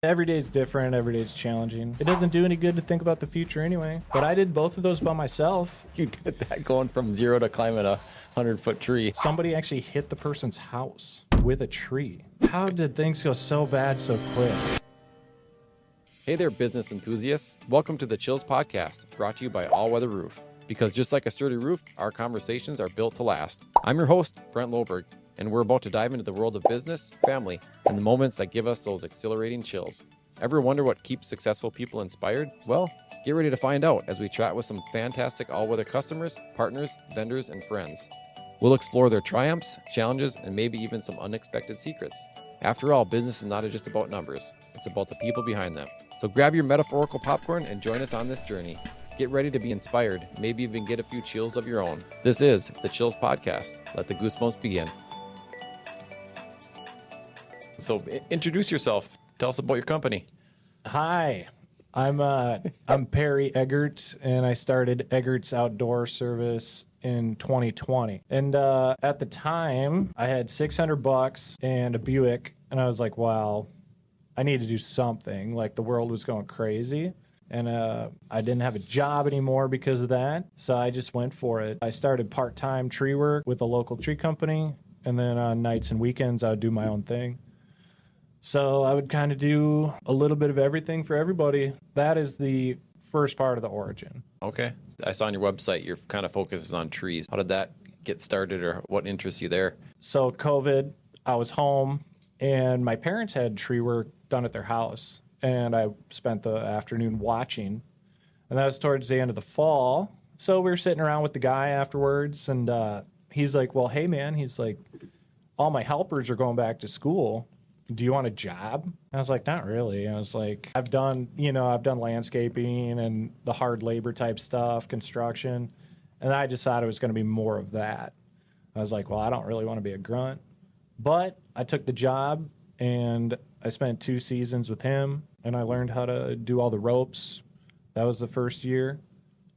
Every day's different, every day's challenging. It doesn't do any good to think about the future anyway. But I did both of those by myself. You did that going from zero to climbing a 100-foot tree. Somebody actually hit the person's house with a tree. How did things go so bad so quick? Hey there, business enthusiasts. Welcome to the Chills Podcast, brought to you by All Weather Roof. Because just like a sturdy roof, our conversations are built to last. I'm your host, Brent Loberg, and we're about to dive into the world of business, family, and the moments that give us those exhilarating chills. Ever wonder what keeps successful people inspired? Well, get ready to find out as we chat with some fantastic all-weather customers, partners, vendors, and friends. We'll explore their triumphs, challenges, and maybe even some unexpected secrets. After all, business is not just about numbers. It's about the people behind them. So grab your metaphorical popcorn and join us on this journey. Get ready to be inspired, maybe even get a few chills of your own. This is the Chills Podcast. Let the goosebumps begin. So introduce yourself. Tell us about your company. Hi, I'm Perry Eggert, and I started Eggert's Outdoor Service in 2020. And at the time, I had $600 and a Buick, and I was like, wow, I need to do something. Like, the world was going crazy, and I didn't have a job anymore because of that, so I just went for it. I started part-time tree work with a local tree company, and then on nights and weekends, I would do my own thing. So I would kind of do a little bit of everything for everybody. That is the first part of the origin. Okay. I saw on your website your kind of focus is on trees. How did that get started, or what interests you there? So COVID, I was home, and my parents had tree work done at their house, and I spent the afternoon watching. And that was towards the end of the fall. So we were sitting around with the guy afterwards, and he's like, well, hey, man, he's like, all my helpers are going back to school. Do you want a job? I was like, not really. I was like, I've done landscaping and the hard labor type stuff, construction. And I decided it was going to be more of that. I was like, well, I don't really want to be a grunt. But I took the job, and I spent 2 seasons with him, and I learned how to do all the ropes. That was the first year.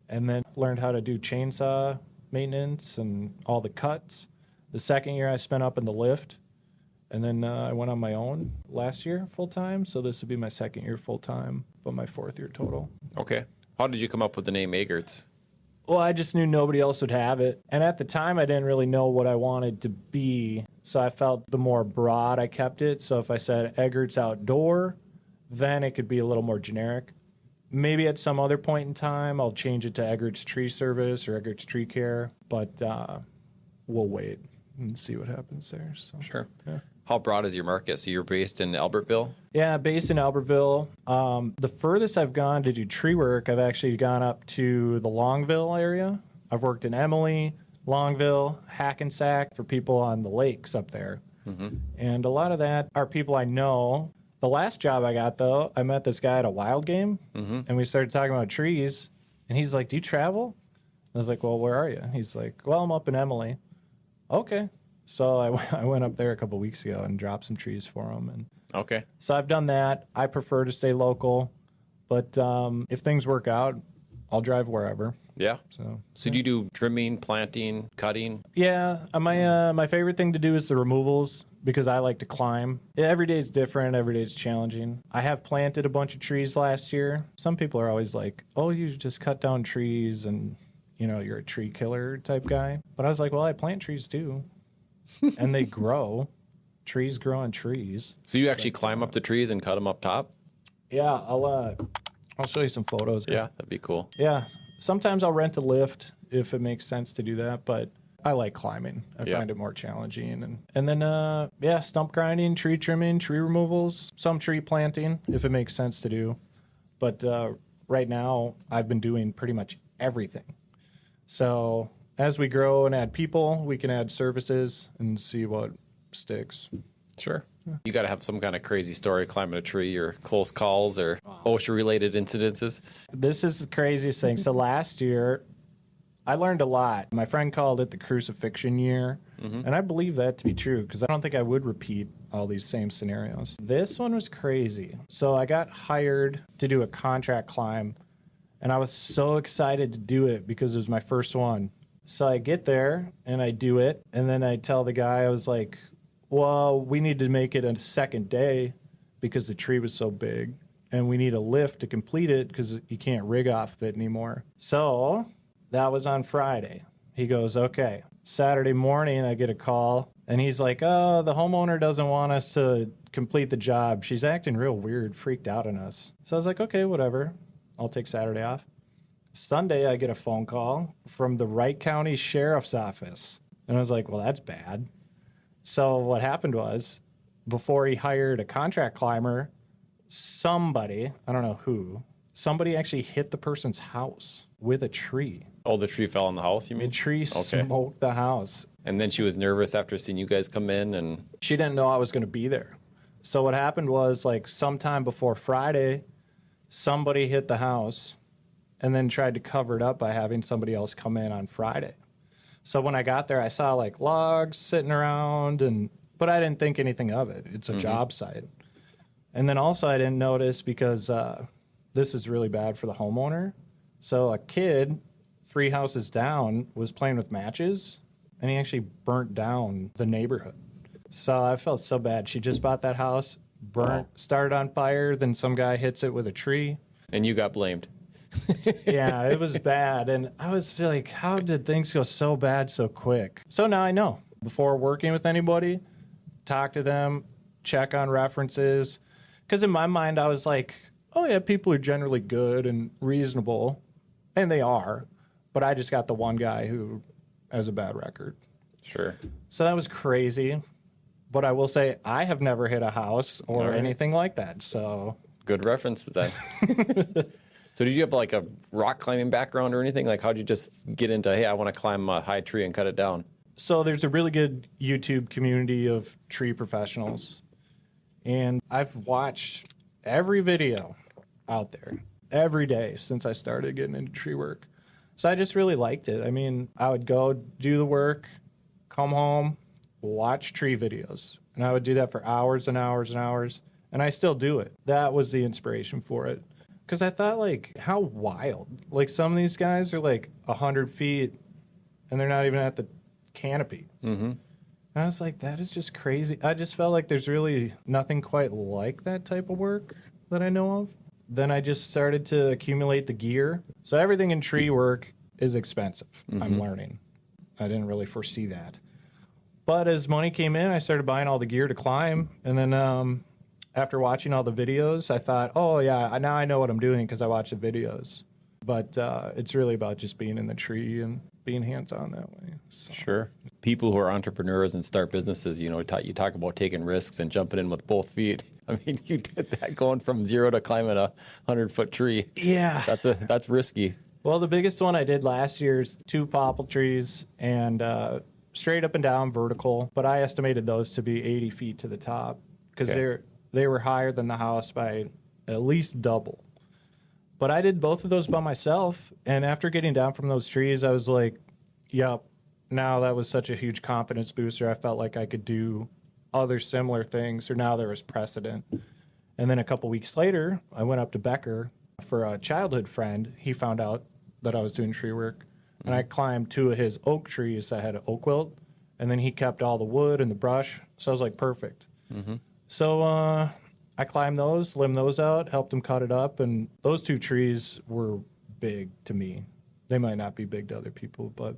And then learned how to do chainsaw maintenance and all the cuts. The second year I spent up in the lift. And then I went on my own last year full-time, so this would be my second year full-time, but my 4th year total. Okay. How did you come up with the name Eggerts? Well, I just knew nobody else would have it. And at the time, I didn't really know what I wanted to be, so I felt the more broad I kept it. So if I said Eggert's Outdoor, then it could be a little more generic. Maybe at some other point in time, I'll change it to Eggert's Tree Service or Eggert's Tree Care, but we'll wait and see what happens there. So, Sure. Yeah. How broad is your market? So you're based in Albertville? Yeah, based in Albertville. The furthest I've gone to do tree work, I've actually gone up to the Longville area. I've worked in Emily, Longville, Hackensack for people on the lakes up there. Mm-hmm. And a lot of that are people I know. The last job I got, though, I met this guy at a wild game, and we started talking about trees. And he's like, do you travel? I was like, well, where are you? He's like, well, I'm up in Emily. Okay. So I went up there a couple weeks ago and dropped some trees for him. And Okay. so I've done that. I prefer to stay local, but if things work out, I'll drive wherever. Yeah. So Do you do trimming, planting, cutting? yeah, my favorite thing to do is the removals because I like to climb. Every day's different. Every day's challenging. I have planted a bunch of trees last year. Some people are always like, oh, you just cut down trees and, you're a tree killer type guy. But I was like, well, I plant trees too. And they grow. Trees grow on trees. So you actually climb up the trees and cut them up top? Yeah, I'll show you some photos. Yeah, that'd be cool. Yeah. Sometimes I'll rent a lift if it makes sense to do that, but I like climbing. I find it more challenging. And then stump grinding, tree trimming, tree removals, some tree planting if it makes sense to do. But right now I've been doing pretty much everything. So as we grow and add people, we can add services and see what sticks. Sure. Yeah. You got to have some kind of crazy story climbing a tree or close calls or OSHA-related incidences. This is the craziest thing. So last year, I learned a lot. My friend called it the crucifixion year, and I believe that to be true because I don't think I would repeat all these same scenarios. This one was crazy. So I got hired to do a contract climb, and I was so excited to do it because it was my first one. So I get there and I do it, and then I tell the guy, I was like, well, we need to make it a second day because the tree was so big. And we need a lift to complete it because you can't rig off of it anymore. So that was on Friday. He goes, okay. Saturday morning, I get a call, and he's like, oh, the homeowner doesn't want us to complete the job. She's acting real weird, freaked out on us. So I was like, okay, whatever. I'll take Saturday off. Sunday, I get a phone call from the Wright County Sheriff's Office. And I was like, well, that's bad. So what happened was, before he hired a contract climber, somebody, I don't know who, somebody actually hit the person's house with a tree. Oh, the tree fell on the house, you The mean? tree smoked the house. And then she was nervous after seeing you guys come in, and She didn't know I was going to be there. So what happened was, like, sometime before Friday, somebody hit the house and then tried to cover it up by having somebody else come in on Friday. So when I got there, I saw, like, logs sitting around, but I didn't think anything of it. It's a job site. And then also I didn't notice because this is really bad for the homeowner. So a kid 3 houses down was playing with matches, and he actually burnt down the neighborhood. So I felt so bad. She just bought that house, started on fire, then some guy hits it with a tree. and you got blamed. Yeah, it was bad. And I was like, how did things go so bad so quick? So now I know. Before working with anybody, talk to them, check on references. Because in my mind, I was like, oh, yeah, people are generally good and reasonable. And they are. But I just got the one guy who has a bad record. Sure. So that was crazy. But I will say, I have never hit a house or All right. anything like that. So Good references then. So did you have like a rock climbing background or anything? Like how'd you just get into, hey, I want to climb a high tree and cut it down? So there's a really good YouTube community of tree professionals. And I've watched every video out there every day since I started getting into tree work. So I just really liked it. I mean, I would go do the work, come home, watch tree videos. And I would do that for hours and hours and hours. And I still do it. That was the inspiration for it. Because I thought, like, how wild. Like, some of these guys are like 100 feet and they're not even at the canopy. Mm-hmm. And I was like, that is just crazy. I just felt like there's really nothing quite like that type of work that I know of. Then I just started to accumulate the gear. So everything in tree work is expensive. I'm learning. I didn't really foresee that. But as money came in, I started buying all the gear to climb. And then after watching all the videos, I thought, oh, yeah, now I know what I'm doing because I watch the videos. But it's really about just being in the tree and being hands-on that way. So. Sure. People who are entrepreneurs and start businesses, you know, you talk about taking risks and jumping in with both feet. I mean, you did that going from zero to climbing a 100-foot tree. Yeah. That's risky. Well, the biggest one I did last year is 2 popple trees and straight up and down vertical. But I estimated those to be 80 feet to the top because they were higher than the house by at least double. But I did both of those by myself. And after getting down from those trees, I was like, yep, now that was such a huge confidence booster. I felt like I could do other similar things, or now there was precedent. And then a couple weeks later, I went up to Becker for a childhood friend. He found out that I was doing tree work. And I climbed 2 of his oak trees that had an oak wilt. And then he kept all the wood and the brush. So I was like, perfect. Mm-hmm. So I climbed those, limbed those out, helped him cut it up, and those 2 trees were big to me. They might not be big to other people, but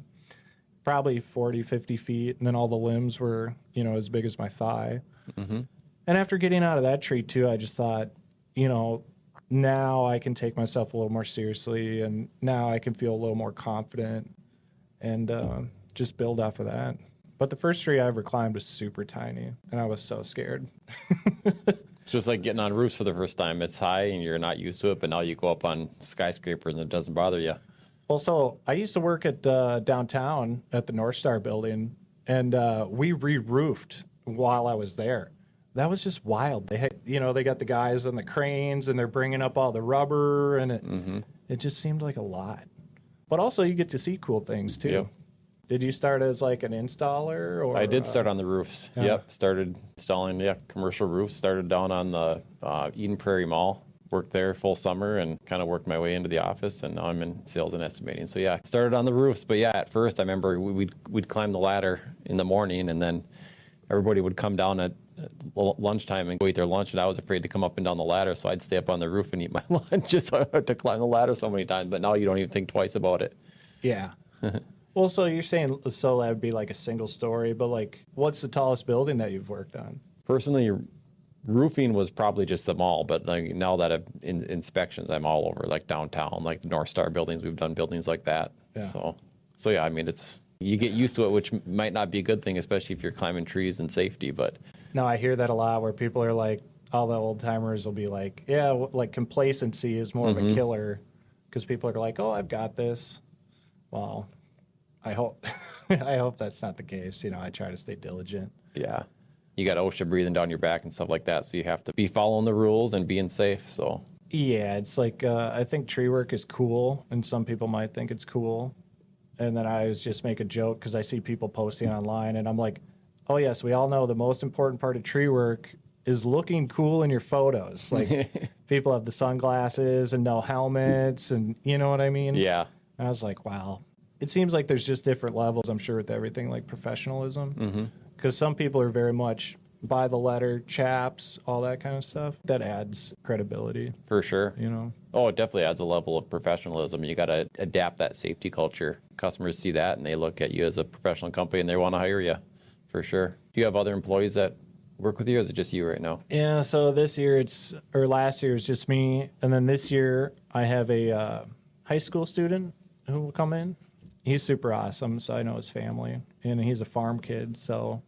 probably 40, 50 feet, and then all the limbs were, as big as my thigh. Mm-hmm. And after getting out of that tree, too, I just thought, now I can take myself a little more seriously, and now I can feel a little more confident and just build off of that. But the first tree I ever climbed was super tiny, and I was so scared. It's just like getting on roofs for the first time. It's high and you're not used to it, but now you go up on skyscrapers and it doesn't bother you. Well, so I used to work at downtown at the North Star building, and we re-roofed while I was there. That was just wild. They had, they got the guys on the cranes, and they're bringing up all the rubber, and it just seemed like a lot. But also, you get to see cool things too. Yep. Did you start as like an installer, or I did start on the roofs. yeah. Yep. Started installing commercial roofs. Started down on the Eden Prairie Mall. Worked there full summer and kind of worked my way into the office. And now I'm in sales and estimating. So yeah, started on the roofs. But yeah, at first I remember we'd climb the ladder in the morning, and then everybody would come down at lunchtime and go eat their lunch, and I was afraid to come up and down the ladder, so I'd stay up on the roof and eat my lunch. Just so I had to climb the ladder so many times. But now you don't even think twice about it. Yeah. Well, so you're saying so that would be like a single story, but like, what's the tallest building that you've worked on? Personally, roofing was probably just the mall, but like now that I've inspections, I'm all over, like downtown, like the North Star buildings. We've done buildings like that. Yeah. So yeah, I mean, you get used to it, which might not be a good thing, especially if you're climbing trees and safety. But No, I hear that a lot where people are like, all the old timers will be like, yeah, like complacency is more of a killer because people are like, oh, I've got this. Well, I hope I hope that's not the case. You know, I try to stay diligent. yeah, you got OSHA breathing down your back and stuff like that, so you have to be following the rules and being safe. So Yeah, it's like I think tree work is cool, and some people might think it's cool. And then I always just make a joke because I see people posting online, and I'm like, oh, yes, we all know the most important part of tree work is looking cool in your photos. Like, people have the sunglasses and no helmets, and you know what I mean? yeah, And I was like, wow. It seems like there's just different levels, I'm sure, with everything, like professionalism. Because some people are very much by the letter, chaps, all that kind of stuff. That adds credibility, for sure. you know? Oh, it definitely adds a level of professionalism. You got to adapt that safety culture. Customers see that and they look at you as a professional company and they want to hire you, for sure. Do you have other employees that work with you, or is it just you right now? Yeah, so this year last year it's just me. And then this year I have a high school student who will come in. He's super awesome, so I know his family. And he's a farm kid, so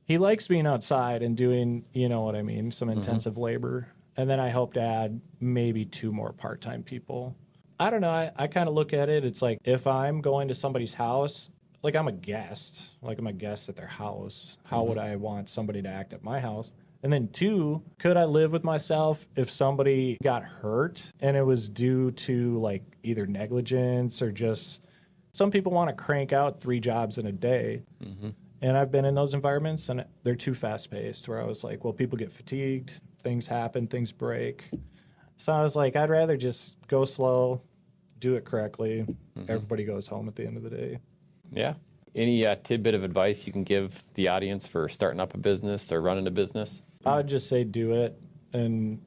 he likes being outside and doing, you know what I mean, some intensive labor. And then I hope to add maybe 2 more part-time people. I don't know. I kind of look at it. It's like if I'm going to somebody's house, like I'm a guest at their house. How would I want somebody to act at my house? And then 2, could I live with myself if somebody got hurt and it was due to like either negligence or just some people want to crank out 3 jobs in a day. And I've been in those environments and they're too fast paced where I was like, well, people get fatigued, things happen, things break. So I was like, I'd rather just go slow, do it correctly. Everybody goes home at the end of the day. Yeah. Any tidbit of advice you can give the audience for starting up a business or running a business? I would just say do it. And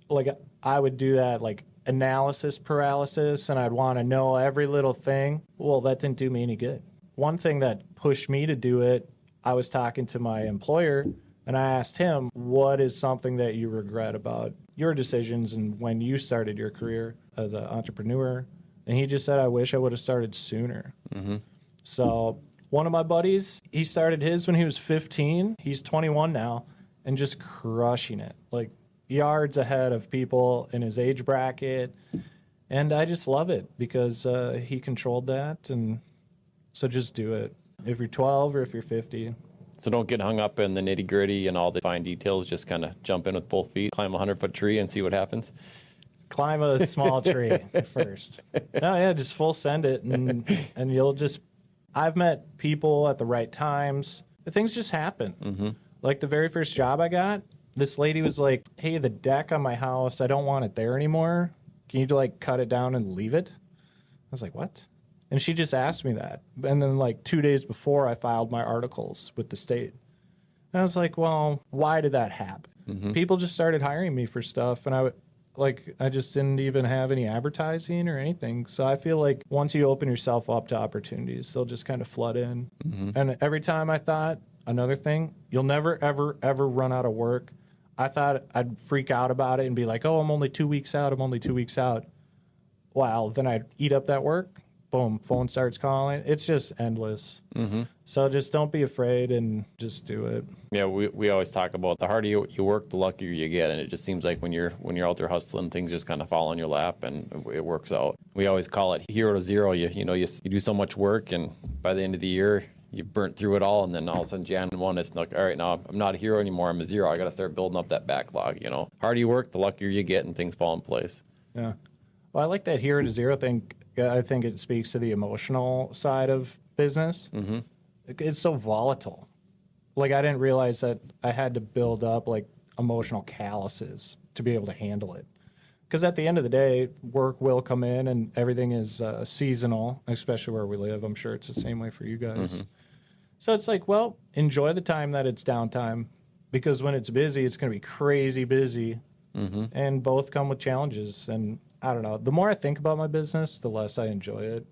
like I would do that like analysis paralysis and I'd want to know every little thing. Well, that didn't do me any good. One thing that pushed me to do it, I was talking to my employer and I asked him, what is something that you regret about your decisions and when you started your career as an entrepreneur? And he just said, I wish I would have started sooner. So one of my buddies, he started his when he was 15. He's 21 now and just crushing it, like yards ahead of people in his age bracket. And I just love it because he controlled that. And so just do it if you're 12 or if you're 50. So don't get hung up in the nitty gritty and all the fine details. Just kind of jump in with both feet, climb a 100-foot tree and see what happens. Climb a small tree first. No, yeah, just full send it. And you'll just, I've met people at the right times. Things just happen. Like the very first job I got, this lady was like, hey, the deck on my house, I don't want it there anymore. Can you like cut it down and leave it? I was like, what? And she just asked me that. And then like 2 days before I filed my articles with the state. And I was like, well, why did that happen? People just started hiring me for stuff. And I just didn't even have any advertising or anything. So I feel like once you open yourself up to opportunities, they'll just kind of flood in. And every time I thought, another thing, you'll never, ever, ever run out of work. I thought I'd freak out about it and be like, oh, I'm only 2 weeks out. I'm only 2 weeks out. Wow. Then I'd eat up that work. Boom, phone starts calling. It's just endless. So just don't be afraid and just do it. Yeah, we always talk about the harder you work, the luckier you get, and it just seems like when you're out there hustling, things just kind of fall on your lap and it works out. We always call it hero to zero. You do so much work, and by the end of the year, you've burnt through it all, and then all of a sudden, Jan 1, it's like, all right, now I'm not a hero anymore. I'm a zero. I got to start building up that backlog. Harder you work, the luckier you get, and things fall in place. Yeah. Well, I like that hero to zero thing. I think it speaks to the emotional side of business. It's so volatile. Like, I didn't realize that I had to build up, like, emotional calluses to be able to handle it. Because at the end of the day, work will come in and everything is seasonal, especially where we live. I'm sure it's the same way for you guys. So it's like, well, enjoy the time that it's downtime because when it's busy, it's going to be crazy busy. And both come with challenges. And I don't know, the more I think about my business, the less I enjoy it.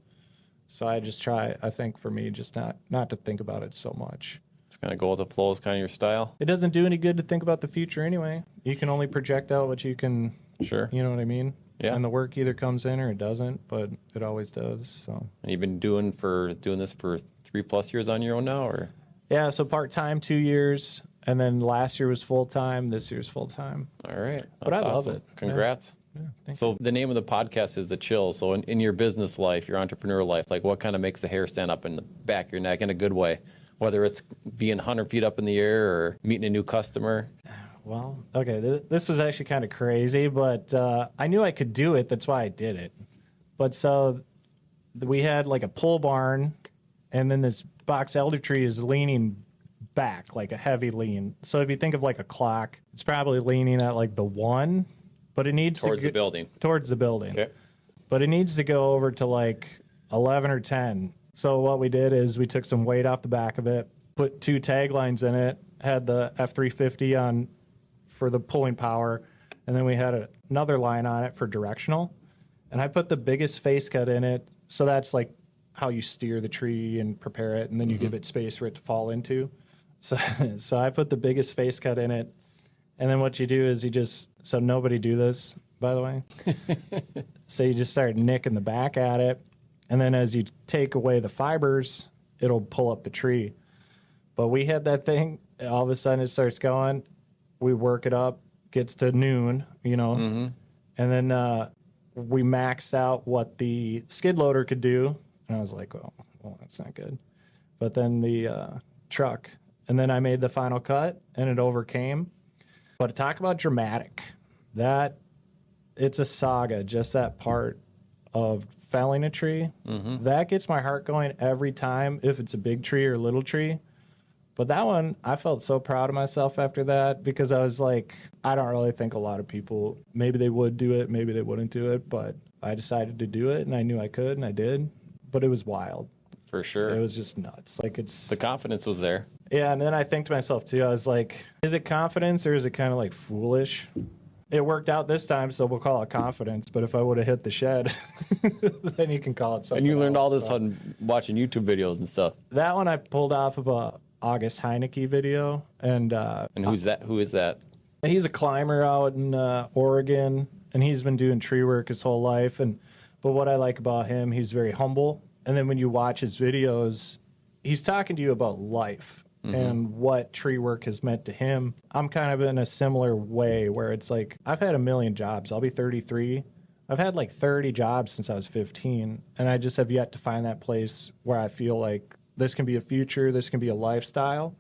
So I just try, I think for me, just not to think about it so much. It's kind of go with the flow is kind of your style. It doesn't do any good to think about the future anyway. You can only project out what you can, Sure. you know what I mean? Yeah. And the work either comes in or it doesn't, but it always does. So And you've been doing this for 3+ years on your own now, or? yeah, so part-time 2 years, and then last year was full-time, this year's full-time. All right. But That's I love awesome. it. Congrats. Yeah, So the name of the podcast is The Chill. So in your business life, your entrepreneur life, like what kind of makes the hair stand up in the back of your neck in a good way? Whether it's being 100 feet up in the air or meeting a new customer. Well, okay, this was actually kind of crazy, but I knew I could do it. That's why I did it. But so we had like a pole barn, and then this box elder tree is leaning back, like a heavy lean. So if you think of like a clock, it's probably leaning at like the 1, but it needs Towards to the building. Towards the building. Okay. But it needs to go over to like 11 or 10. So what we did is we took some weight off the back of it, put 2 taglines in it, had the F350 on for the pulling power, and then we had another line on it for directional. And I put the biggest face cut in it, so that's like how you steer the tree and prepare it, and then you give it space for it to fall into. So I put the biggest face cut in it, and then what you do is so nobody do this, by the way. So you just start nicking the back at it, and then as you take away the fibers, it'll pull up the tree. But we had that thing, all of a sudden it starts going, we work it up, gets to noon, and then we maxed out what the skid loader could do, and I was like, well, that's not good. But then the truck, and then I made the final cut, and it overcame. But to talk about dramatic, it's a saga, just that part of felling a tree. That gets my heart going every time, if it's a big tree or a little tree. But that one, I felt so proud of myself after that, because I was like, I don't really think a lot of people, maybe they would do it, maybe they wouldn't do it, but I decided to do it, and I knew I could, and I did. But it was wild. For sure. It was just nuts. Like The confidence was there. Yeah, and then I think to myself too, I was like, is it confidence or is it kind of like foolish? It worked out this time, so we'll call it confidence. But if I would have hit the shed, then you can call it something. And you learned else, all this so. on watching YouTube videos and stuff. That one I pulled off of a August Heineke video, and who's that? Who is that? he's a climber out in Oregon, and he's been doing tree work his whole life. But what I like about him, he's very humble. And then when you watch his videos, he's talking to you about life and what tree work has meant to him. I'm kind of in a similar way where it's like, I've had a million jobs. I'll be 33. I've had like 30 jobs since I was 15. And I just have yet to find that place where I feel like this can be a future, this can be a lifestyle,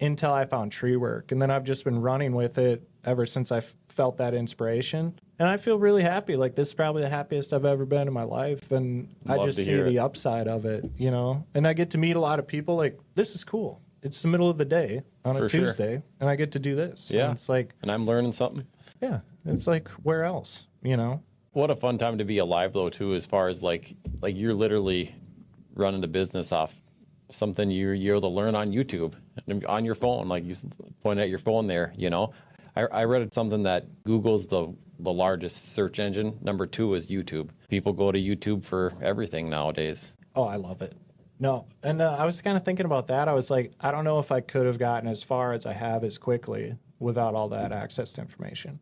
until I found tree work. And then I've just been running with it ever since I felt that inspiration. And I feel really happy. Like, this is probably the happiest I've ever been in my life. And I Love just to see hear the it. upside of it, And I get to meet a lot of people. Like, this is cool. It's the middle of the day on For a sure. Tuesday, and I get to do this. Yeah. And it's like, And I'm learning something. yeah, it's like, where else, What a fun time to be alive, though, too, as far as like you're literally running a business off something you're able to learn on YouTube, on your phone, like you pointed at your phone there, I read something that Google's the largest search engine. Number 2 is YouTube. People go to YouTube for everything nowadays. Oh, I love it. No, and I was kind of thinking about that. I was like, I don't know if I could have gotten as far as I have as quickly without all that access to information.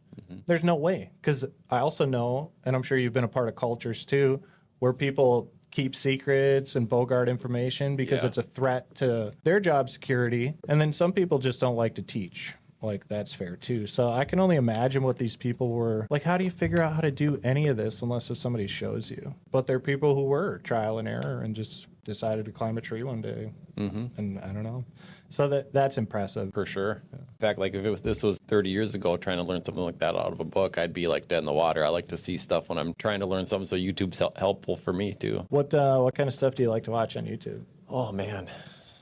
There's no way, because I also know, and I'm sure you've been a part of cultures too, where people keep secrets and bogart information because Yeah. it's a threat to their job security. And then some people just don't like to teach. Like, that's fair too. So I can only imagine what these people were like. How do you figure out how to do any of this unless if somebody shows you? But there are people who were trial and error and just decided to climb a tree one day. And I don't know. So that's impressive. For sure. In fact, like if this was 30 years ago, trying to learn something like that out of a book, I'd be like dead in the water. I like to see stuff when I'm trying to learn something, so YouTube's helpful for me too. What kind of stuff do you like to watch on YouTube? Oh man,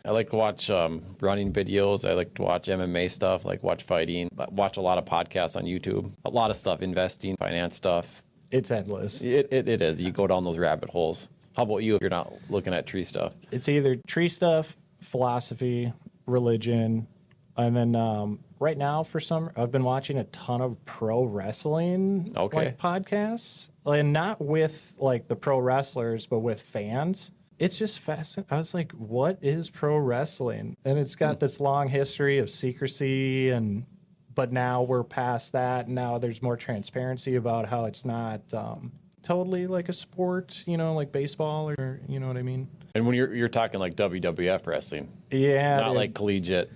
I like to watch running videos. I like to watch MMA stuff, like watch fighting. Watch a lot of podcasts on YouTube. A lot of stuff, investing, finance stuff. It's endless. It is. You go down those rabbit holes. How about you if you're not looking at tree stuff? It's either tree stuff, philosophy, religion, And then right now, I've been watching a ton of pro wrestling like podcasts, and not with like the pro wrestlers, but with fans. It's just fascinating. I was like, what is pro wrestling? And it's got this long history of secrecy, but now we're past that. And now there's more transparency about how it's not totally like a sport, like baseball, or you know what I mean? And when you're talking like WWF wrestling, yeah, like collegiate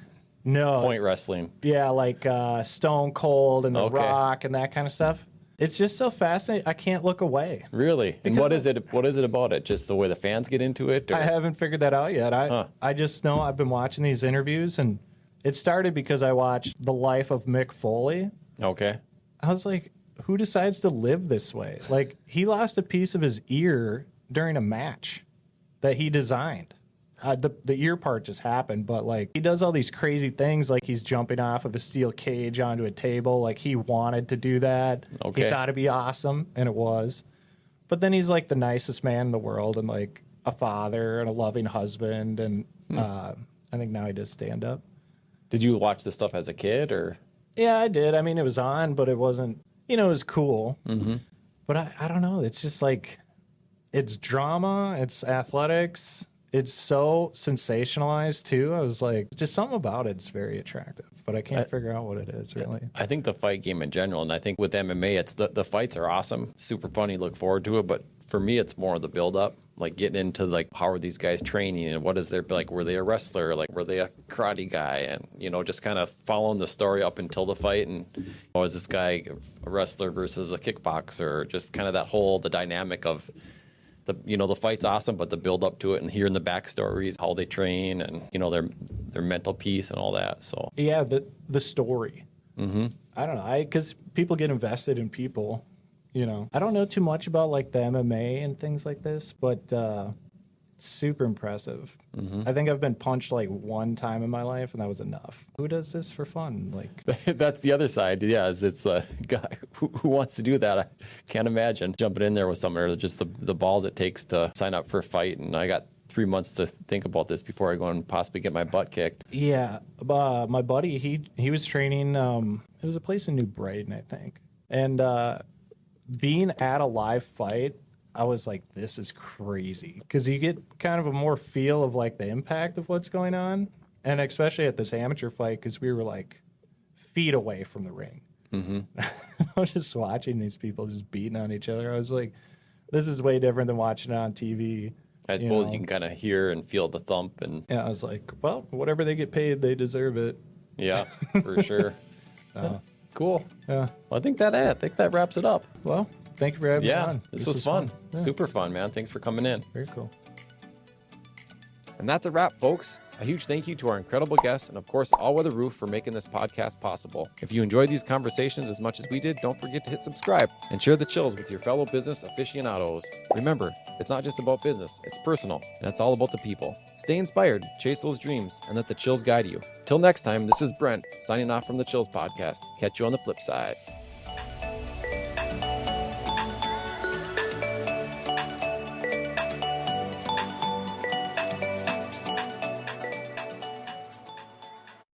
point wrestling. Yeah, like Stone Cold and The Rock and that kind of stuff. It's just so fascinating. I can't look away. Really? And what is it about it? Just the way the fans get into it? Or? I haven't figured that out yet. I just know I've been watching these interviews, and it started because I watched The Life of Mick Foley. Okay. I was like, who decides to live this way? Like, he lost a piece of his ear during a match that he designed. The ear part just happened, but like he does all these crazy things, like he's jumping off of a steel cage onto a table. Like he wanted to do that. He thought it'd be awesome, and it was. But then he's like the nicest man in the world, and like a father and a loving husband, and I think now he does stand up. Did you watch this stuff as a kid, or? Yeah, I did. I mean, it was on, but it wasn't. It was cool. Mm-hmm. But I don't know. It's just like it's drama. It's athletics. It's so sensationalized, too. I was like, just something about it's very attractive, but I can't figure out what it is, really. I think the fight game in general, and I think with MMA, it's the fights are awesome, super funny, look forward to it, but for me, it's more the build-up, like getting into, like, how are these guys training, and what is their, like, were they a wrestler, like, were they a karate guy, and, just kind of following the story up until the fight, and is this guy a wrestler versus a kickboxer, just kind of the dynamic of the fight's awesome, but the build up to it and hearing the backstories, how they train, and their mental piece and all that. So yeah, the story. Mm-hmm. I don't know, because people get invested in people. I don't know too much about like the MMA and things like this, but it's super impressive. Mm-hmm. I think I've been punched like one time in my life, and that was enough. Who does this for fun? Like that's the other side. Yeah, it's the guy who wants to do that. I can't imagine jumping in there with someone, or just the balls it takes to sign up for a fight. And I got 3 months to think about this before I go and possibly get my butt kicked. Yeah, my buddy, he was training. It was a place in New Brighton, I think, and being at a live fight, I was like, this is crazy, because you get kind of a more feel of like the impact of what's going on, and especially at this amateur fight, because we were like feet away from the ring. Mm-hmm. I was just watching these people just beating on each other. I was like, this is way different than watching it on TV. I suppose you can kind of hear and feel the thump. And yeah, I was like, well, whatever they get paid, they deserve it. Yeah, for sure. Cool. Yeah. Well, I think that wraps it up. Well, thank you for having me on. This was fun. Yeah. Super fun, man. Thanks for coming in. Very cool. And that's a wrap, folks. A huge thank you to our incredible guests, and of course, All Weather Roof for making this podcast possible. If you enjoyed these conversations as much as we did, don't forget to hit subscribe and share the chills with your fellow business aficionados. Remember, it's not just about business, it's personal, and it's all about the people. Stay inspired, chase those dreams, and let the chills guide you. Till next time, this is Brent, signing off from the Chills Podcast. Catch you on the flip side.